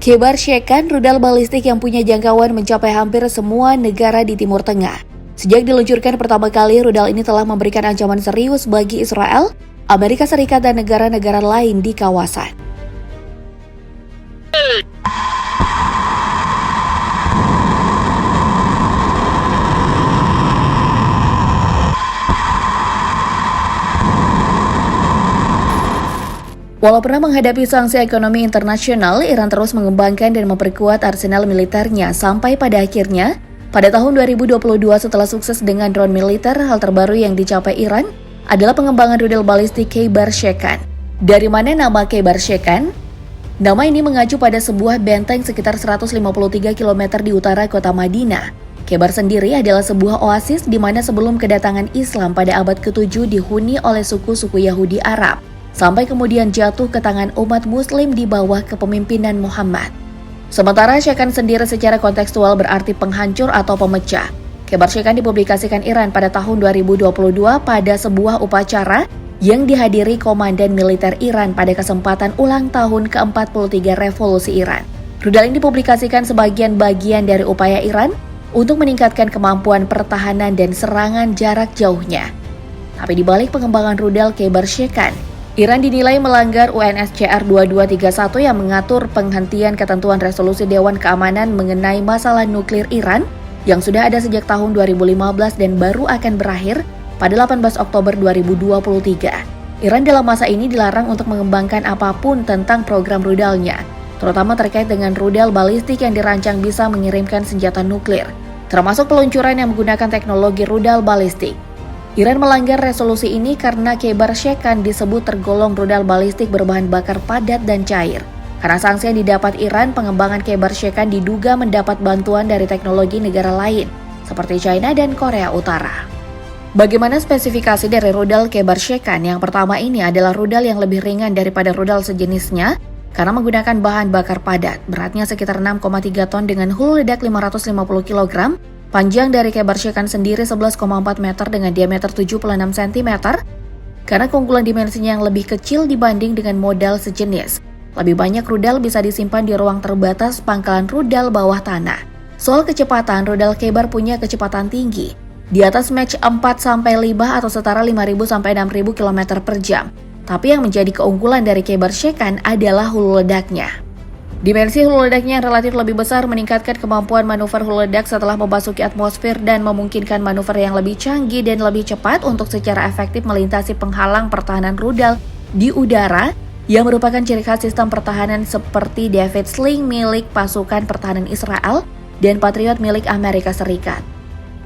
Khaybar Shekan, rudal balistik yang punya jangkauan mencapai hampir semua negara di Timur Tengah. Sejak diluncurkan pertama kali, rudal ini telah memberikan ancaman serius bagi Israel, Amerika Serikat, dan negara-negara lain di kawasan. Walau pernah menghadapi sanksi ekonomi internasional, Iran terus mengembangkan dan memperkuat arsenal militernya sampai pada akhirnya, pada tahun 2022 setelah sukses dengan drone militer, hal terbaru yang dicapai Iran adalah pengembangan rudal balistik Khaybar Shekan. Dari mana nama Khaybar Shekan? Nama ini mengacu pada sebuah benteng sekitar 153 km di utara kota Madinah. Khaybar sendiri adalah sebuah oasis di mana sebelum kedatangan Islam pada abad ke-7 dihuni oleh suku-suku Yahudi Arab, sampai kemudian jatuh ke tangan umat muslim di bawah kepemimpinan Muhammad. Sementara Shekan sendiri secara kontekstual berarti penghancur atau pemecah. Khaybar Shekan dipublikasikan Iran pada tahun 2022 pada sebuah upacara yang dihadiri Komandan Militer Iran pada kesempatan ulang tahun ke-43 Revolusi Iran. Rudal ini dipublikasikan sebagian bagian dari upaya Iran untuk meningkatkan kemampuan pertahanan dan serangan jarak jauhnya. Tapi di balik pengembangan rudal Khaybar Shekan, Iran dinilai melanggar UNSCR 2231 yang mengatur penghentian ketentuan resolusi Dewan Keamanan mengenai masalah nuklir Iran yang sudah ada sejak tahun 2015 dan baru akan berakhir pada 18 Oktober 2023. Iran dalam masa ini dilarang untuk mengembangkan apapun tentang program rudalnya, terutama terkait dengan rudal balistik yang dirancang bisa mengirimkan senjata nuklir, termasuk peluncuran yang menggunakan teknologi rudal balistik. Iran melanggar resolusi ini karena Khaybar Shekan disebut tergolong rudal balistik berbahan bakar padat dan cair. Karena sanksi yang didapat Iran, pengembangan Khaybar Shekan diduga mendapat bantuan dari teknologi negara lain, seperti China dan Korea Utara. Bagaimana spesifikasi dari rudal Khaybar Shekan? Yang pertama ini adalah rudal yang lebih ringan daripada rudal sejenisnya karena menggunakan bahan bakar padat. Beratnya sekitar 6,3 ton dengan hulu ledak 550 kg. Panjang dari Khaybar Shekan sendiri 11,4 meter dengan diameter 76 cm karena keunggulan dimensinya yang lebih kecil dibanding dengan modal sejenis. Lebih banyak rudal bisa disimpan di ruang terbatas pangkalan rudal bawah tanah. Soal kecepatan, rudal Khaybar punya kecepatan tinggi, di atas Mach 4-5 atau setara 5.000-6.000 km per jam. Tapi yang menjadi keunggulan dari Khaybar Shekan adalah hulu ledaknya. Dimensi hulu ledaknya yang relatif lebih besar meningkatkan kemampuan manuver hulu ledak setelah memasuki atmosfer dan memungkinkan manuver yang lebih canggih dan lebih cepat untuk secara efektif melintasi penghalang pertahanan rudal di udara yang merupakan ciri khas sistem pertahanan seperti David Sling milik pasukan pertahanan Israel dan Patriot milik Amerika Serikat.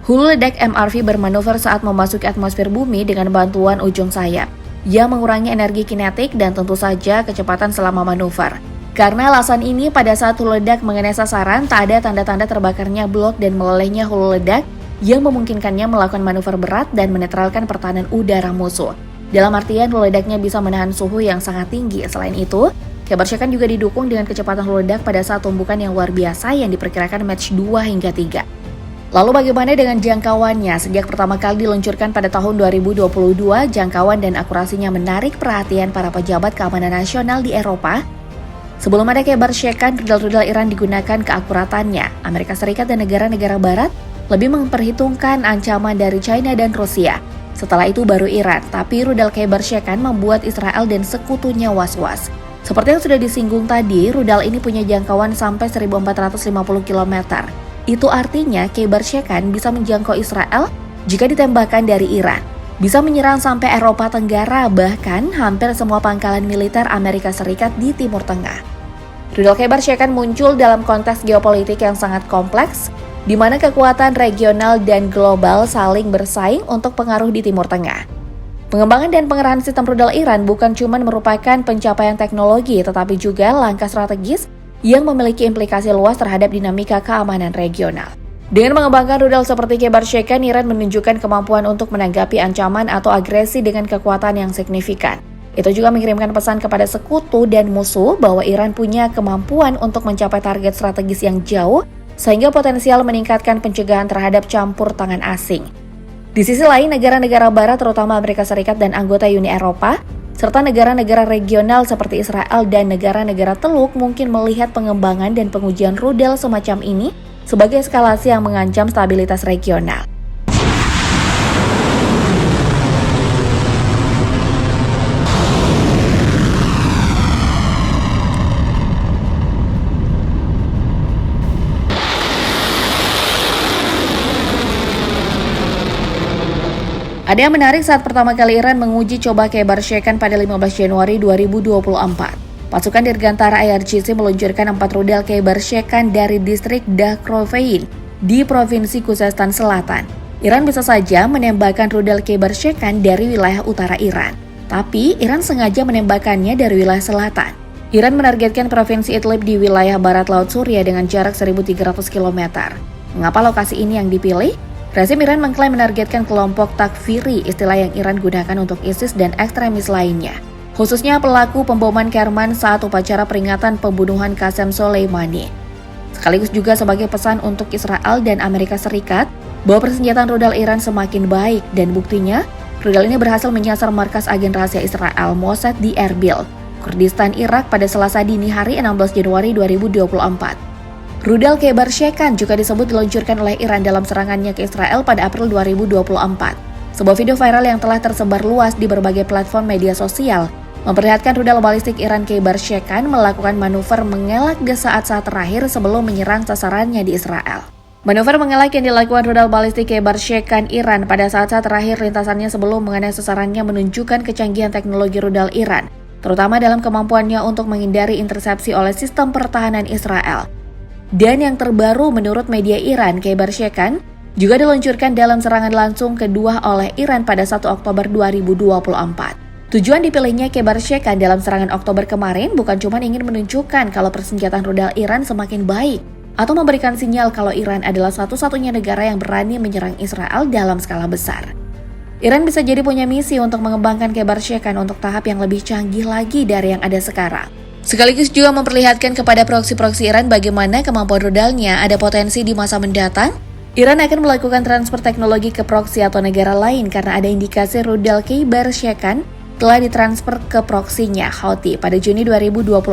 Hulu ledak MRV bermanuver saat memasuki atmosfer bumi dengan bantuan ujung sayap yang mengurangi energi kinetik dan tentu saja kecepatan selama manuver. Karena alasan ini, pada saat hulu ledak mengenai sasaran, tak ada tanda-tanda terbakarnya blok dan melelehnya hulu ledak yang memungkinkannya melakukan manuver berat dan menetralkan pertahanan udara musuh. Dalam artian, hulu ledaknya bisa menahan suhu yang sangat tinggi. Selain itu, Khaybar Shekan juga didukung dengan kecepatan hulu ledak pada saat tumbukan yang luar biasa yang diperkirakan Mach 2 hingga 3. Lalu bagaimana dengan jangkauannya? Sejak pertama kali diluncurkan pada tahun 2022, jangkauan dan akurasinya menarik perhatian para pejabat keamanan nasional di Eropa. Sebelum ada Khaybar Shekan, rudal-rudal Iran digunakan keakuratannya. Amerika Serikat dan negara-negara barat lebih memperhitungkan ancaman dari China dan Rusia. Setelah itu baru Iran, tapi rudal Khaybar Shekan membuat Israel dan sekutunya was-was. Seperti yang sudah disinggung tadi, rudal ini punya jangkauan sampai 1.450 km. Itu artinya Khaybar Shekan bisa menjangkau Israel jika ditembakkan dari Iran. Bisa menyerang sampai Eropa Tenggara, bahkan hampir semua pangkalan militer Amerika Serikat di Timur Tengah. Rudal Khaybar Shekan muncul dalam konteks geopolitik yang sangat kompleks, di mana kekuatan regional dan global saling bersaing untuk pengaruh di Timur Tengah. Pengembangan dan pengerahan sistem rudal Iran bukan cuma merupakan pencapaian teknologi, tetapi juga langkah strategis yang memiliki implikasi luas terhadap dinamika keamanan regional. Dengan mengembangkan rudal seperti Khaybar Shekan, Iran menunjukkan kemampuan untuk menanggapi ancaman atau agresi dengan kekuatan yang signifikan. Itu juga mengirimkan pesan kepada sekutu dan musuh bahwa Iran punya kemampuan untuk mencapai target strategis yang jauh, sehingga potensial meningkatkan pencegahan terhadap campur tangan asing. Di sisi lain, negara-negara barat terutama Amerika Serikat dan anggota Uni Eropa serta negara-negara regional seperti Israel dan negara-negara Teluk mungkin melihat pengembangan dan pengujian rudal semacam ini sebagai eskalasi yang mengancam stabilitas regional. Ada yang menarik saat pertama kali Iran menguji coba Khaybar Shekan pada 15 Januari 2024. Pasukan Dirgantara IRGC meluncurkan 4 rudal Khaybar Shekan dari distrik Dakhroveyh di Provinsi Khuzestan Selatan. Iran bisa saja menembakkan rudal Khaybar Shekan dari wilayah utara Iran, tapi Iran sengaja menembakkannya dari wilayah selatan. Iran menargetkan Provinsi Idlib di wilayah barat Laut Suriah dengan jarak 1.300 km. Mengapa lokasi ini yang dipilih? Rezim Iran mengklaim menargetkan kelompok takfiri, istilah yang Iran gunakan untuk ISIS dan ekstremis lainnya, khususnya pelaku pemboman Kerman saat upacara peringatan pembunuhan Qasem Soleimani. Sekaligus juga sebagai pesan untuk Israel dan Amerika Serikat bahwa persenjataan rudal Iran semakin baik, dan buktinya, rudal ini berhasil menyasar markas agen rahasia Israel Mossad di Erbil, Kurdistan, Irak pada Selasa dini hari 16 Januari 2024. Rudal Khaybar Shekan juga disebut diluncurkan oleh Iran dalam serangannya ke Israel pada April 2024. Sebuah video viral yang telah tersebar luas di berbagai platform media sosial memperlihatkan rudal balistik Iran Khaybar Shekan melakukan manuver mengelak di saat-saat terakhir sebelum menyerang sasarannya di Israel. Manuver mengelak yang dilakukan rudal balistik Khaybar Shekan Iran pada saat-saat terakhir lintasannya sebelum mengenai sasarannya menunjukkan kecanggihan teknologi rudal Iran, terutama dalam kemampuannya untuk menghindari intersepsi oleh sistem pertahanan Israel. Dan yang terbaru menurut media Iran, Khaybar Shekan juga diluncurkan dalam serangan langsung kedua oleh Iran pada 1 Oktober 2024. Tujuan dipilihnya Khaybar Shekan dalam serangan Oktober kemarin bukan cuma ingin menunjukkan kalau persenjataan rudal Iran semakin baik, atau memberikan sinyal kalau Iran adalah satu-satunya negara yang berani menyerang Israel dalam skala besar. Iran bisa jadi punya misi untuk mengembangkan Khaybar Shekan untuk tahap yang lebih canggih lagi dari yang ada sekarang. Sekaligus juga memperlihatkan kepada proksi-proksi Iran bagaimana kemampuan rudalnya ada potensi di masa mendatang. Iran akan melakukan transfer teknologi ke proksi atau negara lain karena ada indikasi rudal Khaybar Shekan telah ditransfer ke proksinya, Houthi, pada Juni 2024.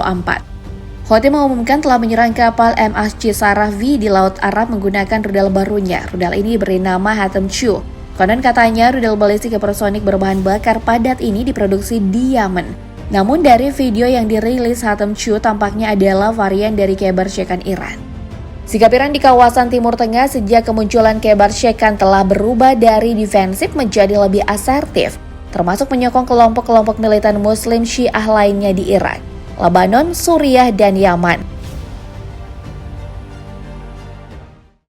Houthi mengumumkan telah menyerang kapal MSC Saravi di Laut Arab menggunakan rudal barunya. Rudal ini beri nama Hatem Chu. Konon katanya rudal balistik hipersonik berbahan bakar padat ini diproduksi di Yaman. Namun dari video yang dirilis Hatem Chu tampaknya adalah varian dari Khaybar Shekan Iran. Sikap Iran di kawasan Timur Tengah sejak kemunculan Khaybar Shekan telah berubah dari defensif menjadi lebih asertif, termasuk menyokong kelompok-kelompok militan Muslim Syiah lainnya di Irak, Lebanon, Suriah, dan Yaman.